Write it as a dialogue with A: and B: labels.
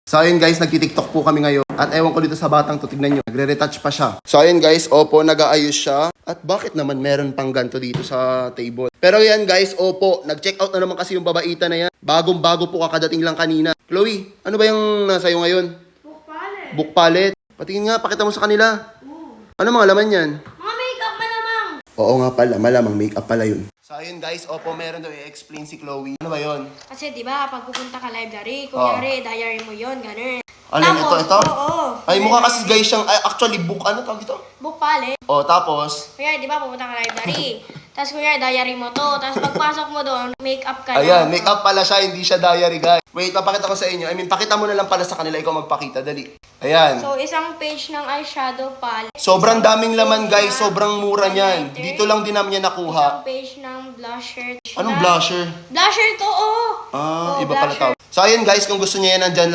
A: So ayun guys, nagtitiktok po kami ngayon. At ewan ko dito sa batang to, tignan nyo. Nagre-retouch pa siya. So ayun guys, opo, nag-aayos siya. At bakit naman meron pang ganito dito sa table? Pero yan guys, opo, nag-check out na naman kasi yung babaita na yan. Bagong-bago po kakadating lang kanina. Chloe, ano ba yung nasa iyo ngayon?
B: Book palette.
A: Book palette. Patingin nga, pakita mo sa kanila. Ano mga laman yan?
B: Mga makeup malamang.
A: Oo nga pala, malamang makeup pala yun. So ayun guys, opo, meron daw i-explain si Chloe. Ano ba yun?
B: Kasi di ba pag pupunta ka library, kunyari, diary mo yon ganun.
A: Ano yun, ito?
B: Oo.
A: Ay, mukha kasi guys siyang, actually book, ano tawag ito?
B: Book palette.
A: O, tapos,
B: Kunyari, di ba pupunta ka library. Tapos kunyari, diary mo to. Tapos pagpasok mo doon, makeup ka na.
A: ayan, makeup pala siya, hindi siya diary guys. Wait, papakita ko sa inyo. I mean, pakita mo na lang pala sa kanila, ikaw magpakita, dali. Ayan.
B: So, isang page ng eyeshadow palette.
A: Sobrang daming laman guys,
B: Isang
A: sobrang mura niyan.
B: highlighter.
A: Dito lang din namin yan nakuha.
B: Isang page ng blusher.
A: Anong blusher?
B: Blusher to, oh.
A: Ah,
B: Oh,
A: iba pala
B: blusher.
A: tawag. So ayun guys, kung gusto niyo yan, nandyan lang.